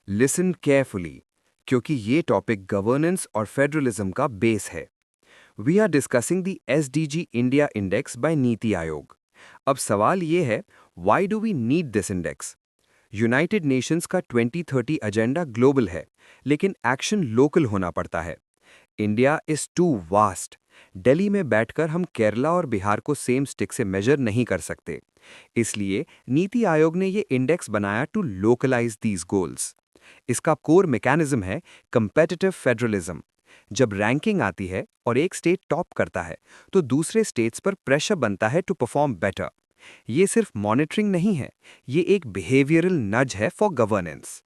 Listen carefully, क्योंकि ये topic governance और फेडरलिज्म का बेस है। We are discussing the SDG India index by NITI Aayog. अब सवाल ये है, why do we need this index? United Nations का 2030 एजेंडा ग्लोबल है, लेकिन एक्शन लोकल होना पड़ता है। India is too vast. Delhi में बैठकर हम केरला और बिहार को सेम स्टिक से मेजर नहीं कर सकते। इसलिए नीति आयोग ने ये इंडेक्स बनाया टू लोकलाइज दीज गोल्स। इसका कोर मैकेनिज्म है कंपेटिटिव फेडरलिज्म। जब रैंकिंग आती है और एक स्टेट टॉप करता है, तो दूसरे स्टेट्स पर प्रेशर बनता है टू परफॉर्म बेटर। ये सिर्फ मॉनिटरिंग नहीं है, ये एक बिहेवियरल नज है फॉर गवर्नेंस।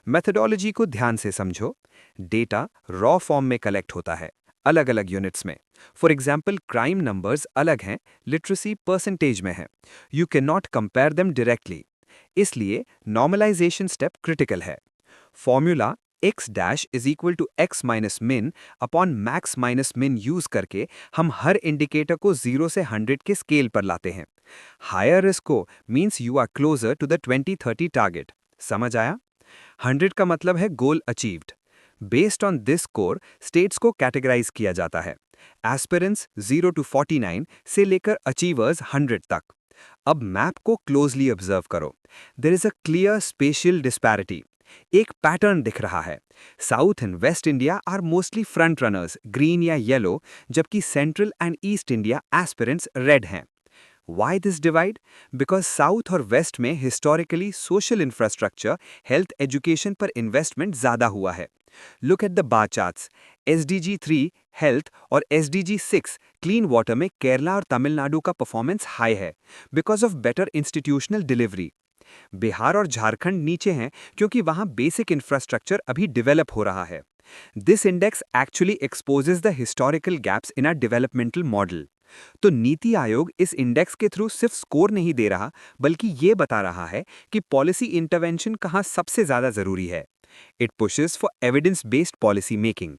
मेथडोलॉजी को ध्यान से समझो। डेटा रॉ फॉर्म में कलेक्ट होता है, अलग अलग यूनिट्स में। फॉर एग्जाम्पल, क्राइम नंबर्स अलग हैं, लिटरेसी परसेंटेज में है। You can not compare them directly. इसलिए नॉर्मलाइजेशन स्टेप क्रिटिकल है। Formula x dash is equal to x minus min upon max minus min use करके हम हर इंडिकेटर को 0 से 100 के स्केल पर लाते हैं। हायर रिस्क को means you are closer to the 2030 target. समझ आया? 100 का मतलब है goal achieved. Based on this score states को कैटेगराइज किया जाता है, एस्पिरेंट्स 0 टू 49 से लेकर अचीवर्स 100 तक। अब मैप को क्लोजली ऑब्जर्व करो। There is a clear spatial disparity. एक पैटर्न दिख रहा है। South and west India are mostly front runners, green या येलो, जबकि central and east India aspirants red हैं। Why this divide? Because south और वेस्ट में historically social infrastructure, health, education पर इन्वेस्टमेंट ज्यादा हुआ है। Look at the bar charts. SDG 3 health और एसडीजी 6 क्लीन वाटर में केरला और तमिलनाडु का परफॉर्मेंस हाई है, because of better institutional delivery. Bihar और झारखंड नीचे हैं क्योंकि वहां बेसिक इंफ्रास्ट्रक्चर अभी डेवलप हो रहा है। This index actually exposes the historical gaps in are developmental model. तो नीति आयोग इस इंडेक्स के थ्रू सिर्फ स्कोर नहीं दे रहा, बल्कि ये बता रहा है कि पॉलिसी इंटरवेंशन कहाँ सबसे ज्यादा जरूरी है। It pushes for evidence based policy making.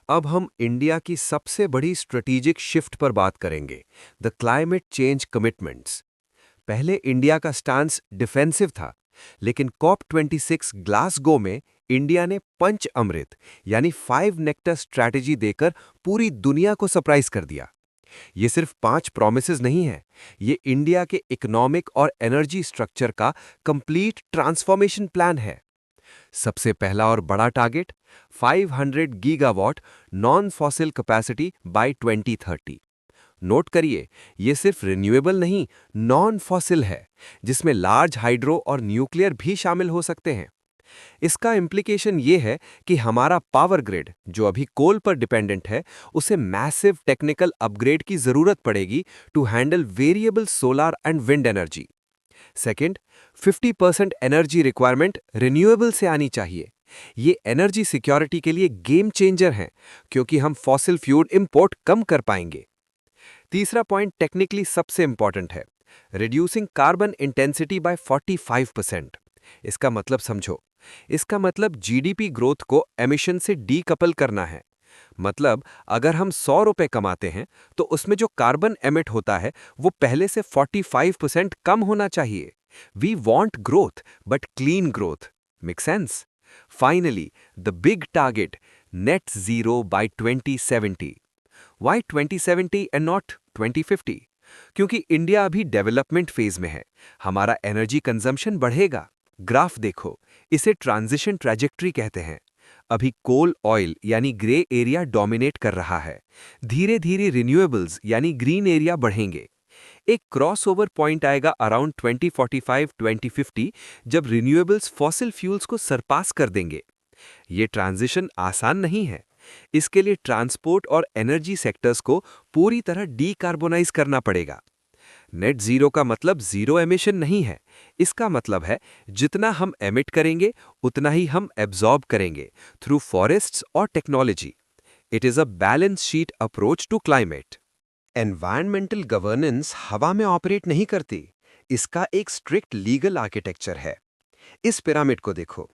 अब हम इंडिया की सबसे बड़ी स्ट्रेटेजिक शिफ्ट पर बात करेंगे, द क्लाइमेट चेंज कमिटमेंट्स। पहले इंडिया का स्टांस डिफेंसिव था, लेकिन कॉप 26 ग्लासगो में इंडिया ने पंच अमृत यानी 5 नेक्टर स्ट्रैटेजी देकर पूरी दुनिया को सरप्राइज कर दिया। ये सिर्फ 5 प्रॉमिसेस नहीं है, ये इंडिया के इकोनॉमिक और एनर्जी स्ट्रक्चर का कंप्लीट ट्रांसफॉर्मेशन प्लान है। सबसे पहला और बड़ा target 500 gigawatt non fossil capacity by 2030। Note करिए, ये सिर्फ रिन्यूएबल नहीं, नॉन फॉसिल है, जिसमें लार्ज हाइड्रो और न्यूक्लियर भी शामिल हो सकते हैं। इसका इम्प्लीकेशन ये है कि हमारा पावर ग्रिड, जो अभी कोल पर डिपेंडेंट है, उसे मैसिव टेक्निकल अपग्रेड की जरूरत पड़ेगी to handle variable solar and wind energy. Second, 50% energy requirement renewable से आनी चाहिए। ये एनर्जी सिक्योरिटी के लिए गेम चेंजर हैं, क्योंकि हम फॉसिल फ्यूल इंपोर्ट कम कर पाएंगे। तीसरा पॉइंट टेक्निकली सबसे इंपॉर्टेंट है, रिड्यूसिंग कार्बन इंटेंसिटी बाय 45%। इसका मतलब समझो। इसका मतलब जीडीपी ग्रोथ को एमिशन से डीकपल करना है। मतलब अगर हम 100 रुपए कमाते हैं, तो उसमें जो कार्बन एमिट होता है वो पहले से 45% कम होना चाहिए। We want growth, but clean growth. Make sense? Finally, the big target, net zero by 2070। Why 2070 and not 2050? क्योंकि इंडिया अभी डेवलपमेंट फेज में है, हमारा एनर्जी कंजम्पशन बढ़ेगा। ग्राफ देखो, इसे ट्रांजिशन ट्रैजेक्टरी कहते हैं। अभी कोल ऑयल यानी ग्रे एरिया डोमिनेट कर रहा है। धीरे धीरे रिन्यूएबल्स यानी ग्रीन एरिया बढ़ेंगे। एक क्रॉसओवर पॉइंट आएगा अराउंड 2045-2050, जब रिन्यूएबल्स फॉसिल फ्यूल्स को सरपास कर देंगे। ये ट्रांजिशन आसान नहीं है। इसके लिए ट्रांसपोर्ट और एनर्जी सेक्टर्स को पूरी तरह डीकार्बोनाइज करना पड़ेगा। नेट जीरो का मतलब जीरो एमिशन नहीं है। इसका मतलब है जितना हम एमिट करेंगे, उतना ही हम एब्जॉर्ब करेंगे थ्रू फॉरेस्ट्स और technology. It is a balance sheet approach to climate. Environmental governance हवा में ऑपरेट नहीं करती। इसका एक स्ट्रिक्ट लीगल आर्किटेक्चर है। इस पिरामिड को देखो।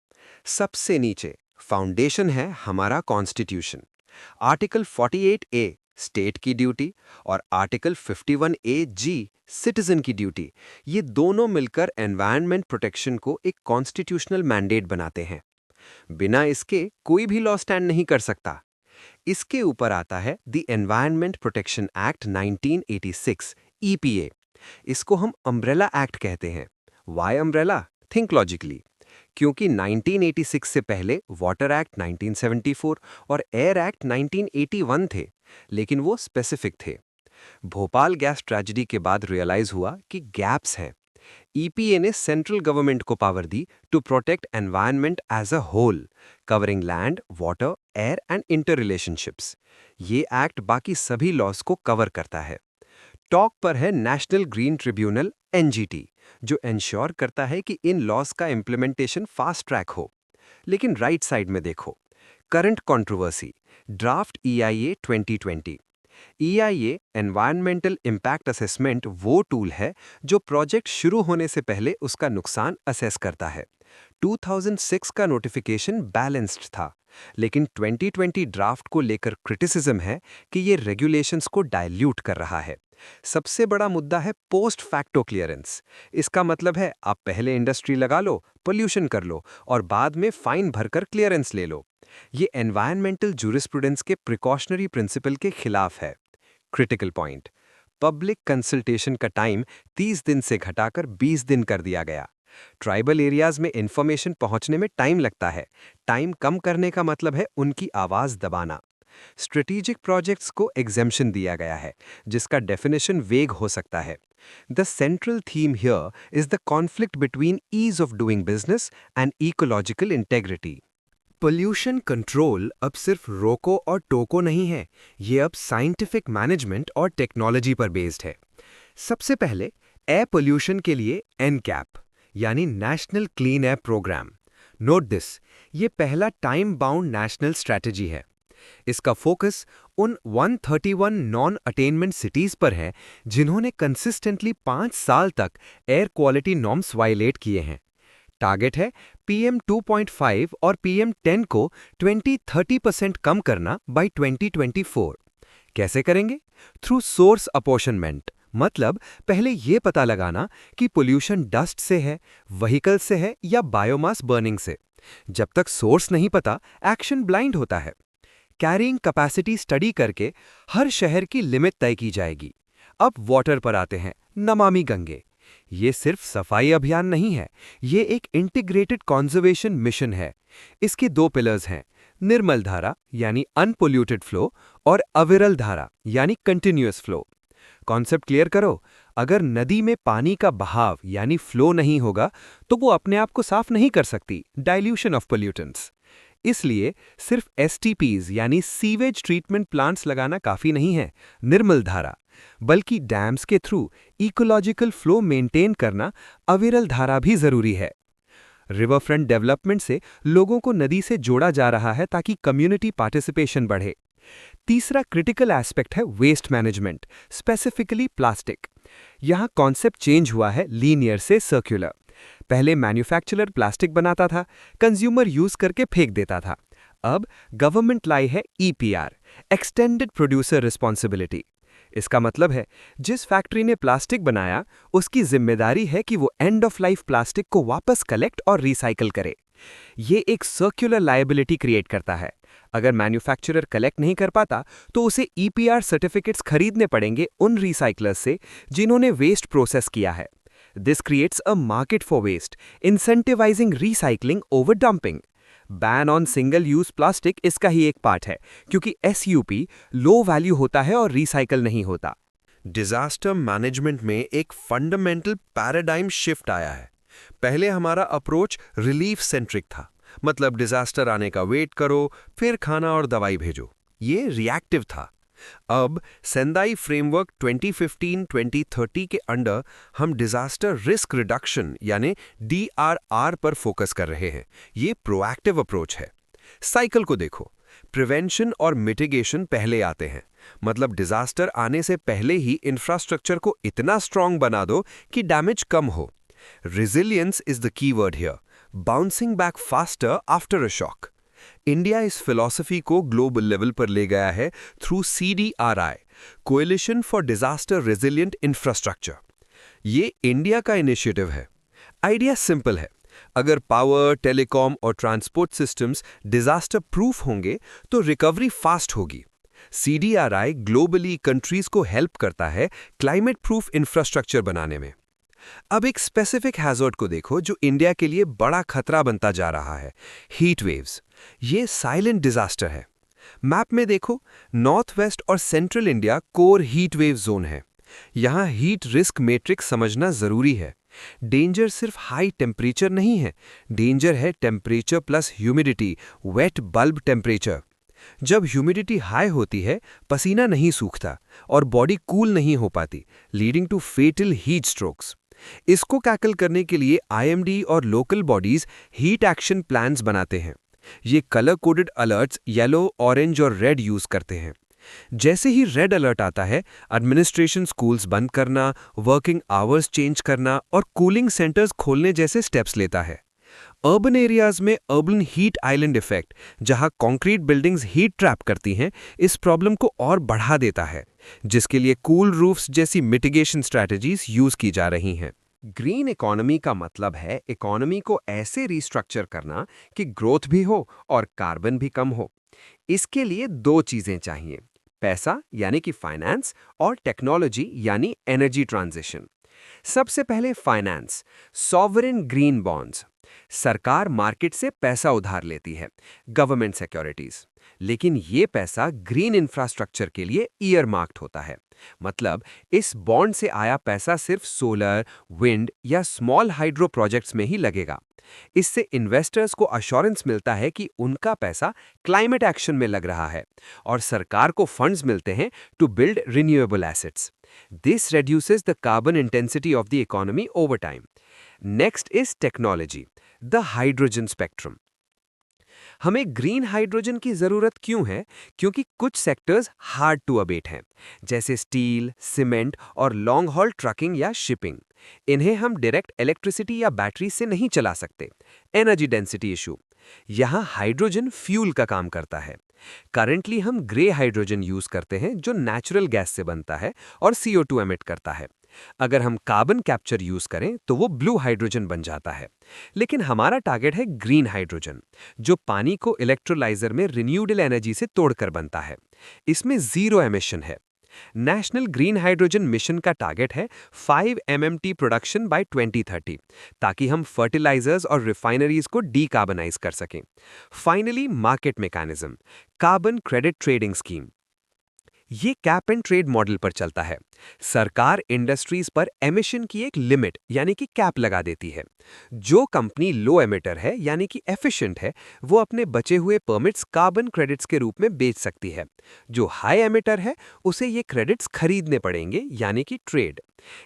सबसे नीचे फाउंडेशन है हमारा कॉन्स्टिट्यूशन। आर्टिकल 48 ए स्टेट की ड्यूटी और आर्टिकल 51 ए जी सिटीजन की ड्यूटी, ये दोनों मिलकर एनवायरनमेंट प्रोटेक्शन को एक कॉन्स्टिट्यूशनल मैंडेट बनाते हैं। बिना इसके कोई भी लॉ स्टैंड नहीं कर सकता। इसके ऊपर आता है the environment protection act 1986 EPA। इसको हम अम्ब्रेला एक्ट कहते हैं। Why umbrella? Think logically. क्योंकि 1986 से पहले वाटर एक्ट 1974 और एयर एक्ट 1981 थे, लेकिन वो स्पेसिफिक थे। भोपाल गैस ट्रेजेडी के बाद रियलाइज हुआ कि गैप्स हैं। EPA ने सेंट्रल गवर्नमेंट को पावर दी to protect environment as a whole, covering land, water, air and interrelationships. ये एक्ट बाकी सभी लॉज को कवर करता है। टॉप पर है नेशनल ग्रीन ट्रिब्यूनल NGT, जो इंश्योर करता है कि इन लॉज का इम्प्लीमेंटेशन फास्ट ट्रैक हो। लेकिन राइट साइड में देखो, current controversy, draft EIA 2020। EIA environmental impact assessment वो टूल है जो प्रोजेक्ट शुरू होने से पहले उसका नुकसान असेस करता है। 2006 का नोटिफिकेशन बैलेंस्ड था, लेकिन 2020 ड्राफ्ट को लेकर क्रिटिसिज्म है कि ये रेगुलेशंस को डाइल्यूट कर रहा है। सबसे बड़ा मुद्दा है पोस्ट फैक्टो क्लियरेंस। इसका मतलब है आप पहले इंडस्ट्री लगा लो, पोल्यूशन कर लो और बाद में फाइन भरकर क्लियरेंस ले लो। ये एनवायरमेंटल जूरिस्प्रूडेंस के प्रिकॉशनरी प्रिंसिपल के खिलाफ है। क्रिटिकल पॉइंट, पब्लिक कंसल्टेशन का टाइम 30 दिन से घटाकर 20 दिन कर दिया गया। ट्राइबल एरियाज में इंफॉर्मेशन पहुंचने में टाइम लगता है। टाइम कम करने का मतलब है उनकी आवाज दबाना। स्ट्रेटेजिक प्रोजेक्ट्स को एग्जेम्पशन दिया गया है, जिसका डेफिनेशन वेग हो सकता है। The central theme here is the conflict between ease of doing business and ecological integrity. Pollution control अब सिर्फ रोको और टोको नहीं है, ये अब साइंटिफिक मैनेजमेंट और टेक्नोलॉजी पर बेस्ड है। सबसे पहले एयर पोल्यूशन के लिए NCAP यानी national clean air program. Note this, ये पहला टाइम बाउंड नेशनल स्ट्रैटेजी है। इसका फोकस उन 131 नॉन अटेनमेंट सिटीज पर है जिन्होंने कंसिस्टेंटली 5 साल तक एयर क्वालिटी नॉर्म्स वायलेट किए हैं। टारगेट है PM 2.5 और PM 10 को 20-30% कम करना बाय 2024। कैसे करेंगे? थ्रू सोर्स अपॉर्शनमेंट, मतलब पहले ये पता लगाना कि पोल्यूशन डस्ट से है, व्हीकल से है या बायोमास बर्निंग से। जब तक सोर्स नहीं पता, एक्शन ब्लाइंड होता है। कैरिंग कैपेसिटी स्टडी करके हर शहर की लिमिट तय की जाएगी। अब वाटर पर आते हैं, नमामि गंगे। ये सिर्फ सफाई अभियान नहीं है, ये एक इंटीग्रेटेड कंजर्वेशन मिशन है। इसके 2 पिलर्स हैं, निर्मल धारा यानी अनपोल्यूटेड फ्लो और अविरल धारा यानी कंटिन्यूअस फ्लो। कॉन्सेप्ट क्लियर करो, अगर नदी में पानी का बहाव यानी फ्लो नहीं होगा तो वो अपने आप को साफ नहीं कर सकती, डाइल्यूशन ऑफ पोल्यूटेंट्स। इसलिए सिर्फ STPs यानी सीवेज ट्रीटमेंट प्लांट्स लगाना काफी नहीं है, निर्मल धारा, बल्कि डैम्स के थ्रू इकोलॉजिकल फ्लो मेंटेन करना, अविरल धारा भी जरूरी है। रिवरफ्रंट डेवलपमेंट से लोगों को नदी से जोड़ा जा रहा है ताकि कम्युनिटी पार्टिसिपेशन बढ़े। तीसरा क्रिटिकल एस्पेक्ट है वेस्ट मैनेजमेंट, स्पेसिफिकली प्लास्टिक। यहाँ कॉन्सेप्ट चेंज हुआ है लीनियर से सर्कुलर। पहले मैन्युफैक्चरर प्लास्टिक बनाता था, कंज्यूमर यूज करके फेंक देता था। अब गवर्नमेंट लाई है EPR, एक्सटेंडेड प्रोड्यूसर रिस्पॉन्सिबिलिटी। इसका मतलब है जिस फैक्ट्री ने प्लास्टिक बनाया उसकी जिम्मेदारी है कि वो एंड ऑफ लाइफ प्लास्टिक को वापस कलेक्ट और रिसाइकल करे। ये एक सर्कुलर लायबिलिटी क्रिएट करता है। अगर मैन्युफैक्चरर कलेक्ट नहीं कर पाता तो उसे EPR सर्टिफिकेट्स खरीदने पड़ेंगे उन रिसाइकलर्स से जिन्होंने वेस्ट प्रोसेस किया है। This creates a market for waste, incentivizing recycling over dumping. Ban on single use plastic इसका ही एक पार्ट है, क्योंकि SUP लो वैल्यू होता है और रिसाइकल नहीं होता। डिजास्टर मैनेजमेंट में एक फंडामेंटल पैराडाइम शिफ्ट आया है। पहले हमारा अप्रोच रिलीफ सेंट्रिक था, मतलब डिजास्टर आने का वेट करो, फिर खाना और दवाई भेजो। ये रिएक्टिव था। अब सेंदाई फ्रेमवर्क 2015-2030 के अंडर हम डिजास्टर रिस्क रिडक्शन यानी DRR पर फोकस कर रहे हैं। ये प्रोएक्टिव अप्रोच है। साइकिल को देखो, प्रिवेंशन और मिटिगेशन पहले आते हैं, मतलब डिजास्टर आने से पहले ही इंफ्रास्ट्रक्चर को इतना स्ट्रांग बना दो कि डैमेज कम हो। Resilience is the key word here, bouncing back faster after a shock. India इस फिलॉसफी को ग्लोबल लेवल पर ले गया है through CDRI, coalition for disaster resilient infrastructure. ये इंडिया का इनिशिएटिव है। आइडिया सिंपल है, अगर पावर, टेलीकॉम और ट्रांसपोर्ट सिस्टम्स डिजास्टर प्रूफ होंगे तो रिकवरी फास्ट होगी। CDRI ग्लोबली कंट्रीज को हेल्प करता है क्लाइमेट प्रूफ इंफ्रास्ट्रक्चर बनाने में। अब एक स्पेसिफिक हैजर्ड को देखो जो इंडिया के लिए बड़ा खतरा बनता जा रहा है, हीट वेव्स। ये साइलेंट डिजास्टर है। मैप में देखो, नॉर्थ वेस्ट और central India core heat wave zone है। यहाँ हीट रिस्क मैट्रिक्स समझना जरूरी है। डेंजर सिर्फ हाई टेम्परेचर नहीं है, डेंजर है temperature plus humidity, wet bulb temperature. जब ह्यूमिडिटी हाई होती है, पसीना नहीं सूखता और बॉडी कूल नहीं हो पाती, leading to fatal heat strokes. इसको टैकल करने के लिए IMD और local bodies heat action plans बनाते हैं। ये colour coded alerts yellow, orange और रेड यूज करते हैं। जैसे ही रेड अलर्ट आता है, एडमिनिस्ट्रेशन स्कूल्स बंद करना, वर्किंग आवर्स चेंज करना और कूलिंग सेंटर्स खोलने जैसे स्टेप्स लेता है। अर्बन एरियाज में अर्बन हीट आइलैंड इफेक्ट, जहां कंक्रीट बिल्डिंग्स हीट ट्रैप करती हैं, इस प्रॉब्लम को और बढ़ा देता है, जिसके लिए कूल रूफ्स जैसी मिटिगेशन स्ट्रैटेजीज यूज की जा रही हैं। ग्रीन इकोनॉमी का मतलब है इकोनॉमी को ऐसे रिस्ट्रक्चर करना कि ग्रोथ भी हो और कार्बन भी कम हो। इसके लिए दो चीजें चाहिए, पैसा यानी कि फाइनेंस और टेक्नोलॉजी यानी एनर्जी ट्रांजिशन। सबसे पहले फाइनेंस, सॉवरेन ग्रीन बॉन्ड्स। सरकार मार्केट से पैसा उधार लेती है, गवर्नमेंट सिक्योरिटीज, लेकिन ये पैसा ग्रीन इंफ्रास्ट्रक्चर के लिए ईयर मार्क्ड होता है। मतलब इस बॉन्ड से आया पैसा सिर्फ सोलर, विंड या स्मॉल हाइड्रो प्रोजेक्ट्स में ही लगेगा। इससे इन्वेस्टर्स को अश्योरेंस मिलता है कि उनका पैसा क्लाइमेट एक्शन में लग रहा है और सरकार को फंड्स मिलते हैं to build renewable assets. This reduces the carbon intensity of the economy over time. Next is technology, the hydrogen spectrum. हमें ग्रीन हाइड्रोजन की जरूरत क्यों है? क्योंकि कुछ सेक्टर्स हार्ड टू अबेट हैं, जैसे स्टील, सीमेंट और लॉन्ग हॉल ट्रकिंग या शिपिंग। इन्हें हम डायरेक्ट इलेक्ट्रिसिटी या बैटरी से नहीं चला सकते। Energy density issue. यहाँ हाइड्रोजन फ्यूल का काम करता है। करंटली हम ग्रे हाइड्रोजन यूज करते हैं जो नेचुरल गैस से बनता है और CO2 एमिट करता है। अगर हम कार्बन कैप्चर यूज करें तो वो ब्लू हाइड्रोजन बन जाता है। लेकिन हमारा टारगेट है ग्रीन हाइड्रोजन, जो पानी को इलेक्ट्रोलाइजर में रिन्यूएबल एनर्जी से तोड़कर बनता है। इसमें जीरो एमिशन है। नेशनल ग्रीन हाइड्रोजन मिशन का टारगेट है 5 MMT प्रोडक्शन बाय 2030, ताकि हम फर्टिलाइजर्स और रिफाइनरीज को डीकार्बनाइज कर सकें। Finally market mechanism, carbon credit trading scheme. ये कैप एंड ट्रेड मॉडल पर चलता है। सरकार इंडस्ट्रीज पर एमिशन की एक लिमिट यानी कि कैप लगा देती है। जो कंपनी लो एमिटर है यानी कि एफिशिएंट है, वो अपने बचे हुए परमिट्स कार्बन क्रेडिट्स के रूप में बेच सकती है। जो हाई एमिटर है, उसे ये क्रेडिट्स खरीदने पड़ेंगे यानी कि ट्रेड।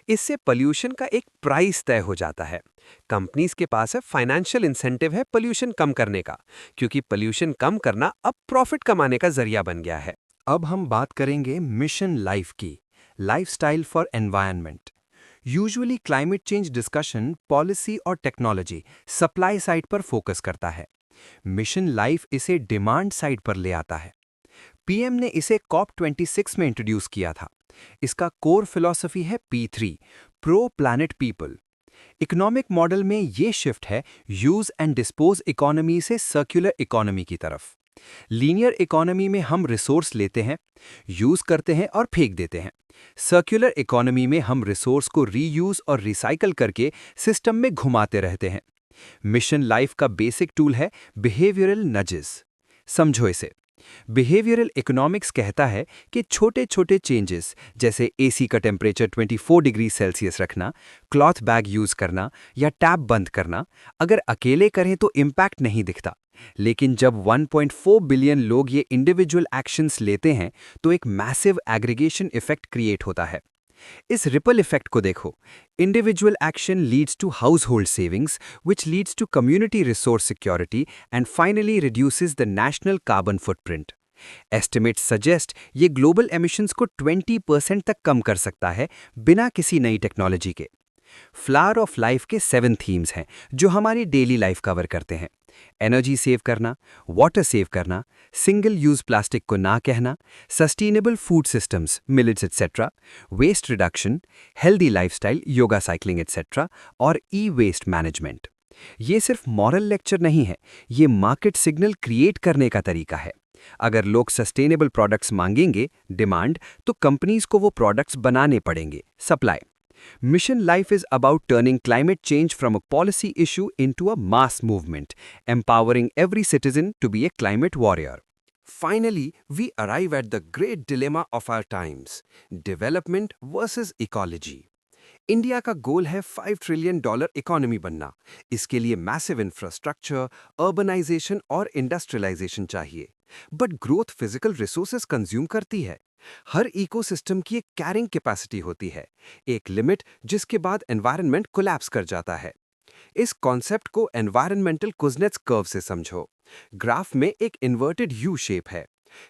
इससे पोल्यूशन का एक प्राइस तय हो जाता है। कंपनीज के पास है फाइनेंशियल इंसेंटिव है पोल्यूशन कम करने का, क्योंकि पोल्यूशन कम करना अब प्रॉफिट कमाने का जरिया बन गया है। अब हम बात करेंगे मिशन लाइफ की, lifestyle for environment. Usually climate change discussion policy और टेक्नोलॉजी, सप्लाई साइड पर फोकस करता है। मिशन लाइफ इसे डिमांड साइड पर ले आता है। पीएम ने इसे COP26 में इंट्रोड्यूस किया था। इसका कोर फिलॉसफी है P3, pro planet people. Economic model में ये शिफ्ट है यूज एंड डिस्पोज इकोनॉमी से सर्कुलर इकोनॉमी की तरफ। लीनियर इकोनॉमी में हम रिसोर्स लेते हैं, यूज करते हैं और फेंक देते हैं। सर्कुलर इकोनॉमी में हम रिसोर्स को रीयूज और रिसाइकल करके सिस्टम में घुमाते रहते हैं। मिशन लाइफ का बेसिक टूल है बिहेवियरल नजेस। समझो इसे। बिहेवियरल इकोनॉमिक्स कहता है कि छोटे छोटे चेंजेस, जैसे AC का टेम्परेचर 24 डिग्री सेल्सियस रखना, क्लॉथ बैग यूज करना या टैप बंद करना, अगर अकेले करें तो इम्पैक्ट नहीं दिखता। लेकिन जब 1.4 बिलियन लोग ये इंडिविजुअल एक्शंस लेते हैं तो एक मैसिव एग्रीगेशन इफेक्ट क्रिएट होता है। इस रिपल इफेक्ट को देखो। Individual action leads to household savings, which leads to community resource security and finally reduces the national carbon footprint. Estimates suggest ये ग्लोबल एमिशंस को 20% तक कम कर सकता है बिना किसी नई टेक्नोलॉजी के। फ्लावर ऑफ लाइफ के 7 थीम्स हैं जो हमारी डेली लाइफ कवर करते हैं। एनर्जी सेव करना, वाटर सेव करना, सिंगल यूज प्लास्टिक को ना कहना, sustainable food systems, millets etcetera, waste reduction, healthy lifestyle, yoga cycling etcetera और ई वेस्ट मैनेजमेंट। ये सिर्फ मॉरल लेक्चर नहीं है, ये मार्केट सिग्नल क्रिएट करने का तरीका है। अगर लोग सस्टेनेबल प्रोडक्ट्स मांगेंगे, डिमांड, तो कंपनीज को वो प्रोडक्ट्स बनाने पड़ेंगे, supply. Mission Life is about turning climate change from a policy issue into a mass movement, empowering every citizen to be a climate warrior. Finally, we arrive at the great dilemma of our times: development versus ecology. India का गोल है $5 trillion economy बनना। इसके लिए massive infrastructure, urbanisation और industrialisation चाहिए। But growth physical resources consume करती है। हर ecosystem की एक कैरिंग कैपेसिटी होती है, एक लिमिट जिसके बाद एनवायरनमेंट कोलैप्स कर जाता है। इस कॉन्सेप्ट को एनवायरनमेंटल कुज़नेट्स कर्व से समझो। ग्राफ में एक इन्वर्टेड यू शेप है।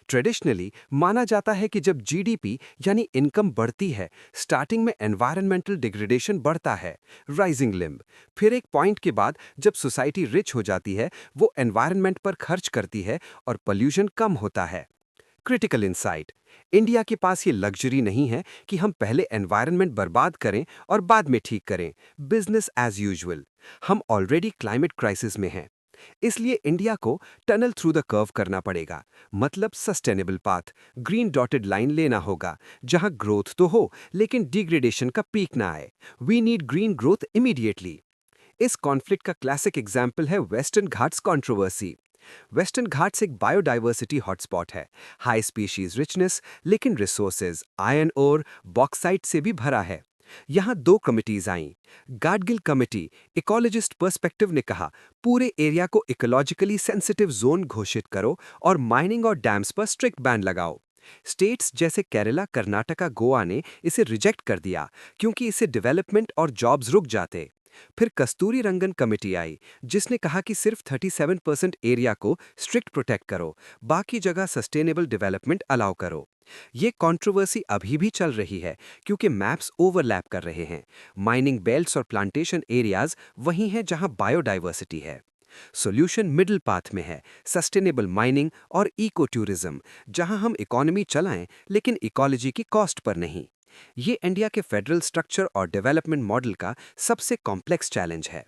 ट्रेडिशनली माना जाता है कि जब जीडीपी यानी इनकम बढ़ती है, स्टार्टिंग में एनवायरनमेंटल डिग्रेडेशन बढ़ता है, राइजिंग लिम्ब। फिर एक पॉइंट के बाद जब सोसाइटी रिच हो जाती है, वो एनवायरनमेंट पर खर्च करती है और पोल्यूशन कम होता है। क्रिटिकल इंसाइट: इंडिया के पास ये लग्जरी नहीं है कि हम पहले एनवायरनमेंट बर्बाद करें और बाद में ठीक करें, बिजनेस एज यूजुअल। हम ऑलरेडी क्लाइमेट क्राइसिस में हैं। इसलिए इंडिया को टनल थ्रू द कर्व करना पड़ेगा, मतलब sustainable path, green dotted line लेना होगा, जहां ग्रोथ तो हो लेकिन डिग्रेडेशन का पीक ना आए। We need green growth immediately. इस कॉन्फ्लिक्ट का क्लासिक एग्जाम्पल है Western Ghats controversy. Western Ghats एक बायोडाइवर्सिटी हॉटस्पॉट है, हाई स्पीशीज रिचनेस, लेकिन रिसोर्सेज आयरन और बॉक्साइट से भी भरा है। यहाँ दो कमिटीज आईं। गाडगिल कमिटी, इकोलॉजिस्ट पर्सपेक्टिव ने कहा, पूरे एरिया को इकोलॉजिकली सेंसिटिव जोन घोषित करो और माइनिंग और डैम्स पर स्ट्रिक्ट बैन लगाओ। स्टेट्स जैसे केरला, कर्नाटका, गोवा ने इसे रिजेक्ट कर दिया क्योंकि इससे डेवलपमेंट और जॉब्स रुक जाते। फिर कस्तूरी रंगन कमेटी आई, जिसने कहा कि सिर्फ 37% एरिया को स्ट्रिक्ट प्रोटेक्ट करो, बाकी जगह सस्टेनेबल डेवलपमेंट अलाउ करो। ये कंट्रोवर्सी अभी भी चल रही है क्योंकि मैप्स ओवरलैप कर रहे हैं। माइनिंग बेल्ट्स और प्लांटेशन एरियाज वहीं हैं जहां बायोडाइवर्सिटी है। सॉल्यूशन मिडिल पाथ में है, सस्टेनेबल माइनिंग और इको टूरिज्म, जहां हम इकोनॉमी चलाएं लेकिन इकोलॉजी की कॉस्ट पर नहीं। ये इंडिया के फेडरल स्ट्रक्चर और डेवलपमेंट मॉडल का सबसे कॉम्प्लेक्स चैलेंज है।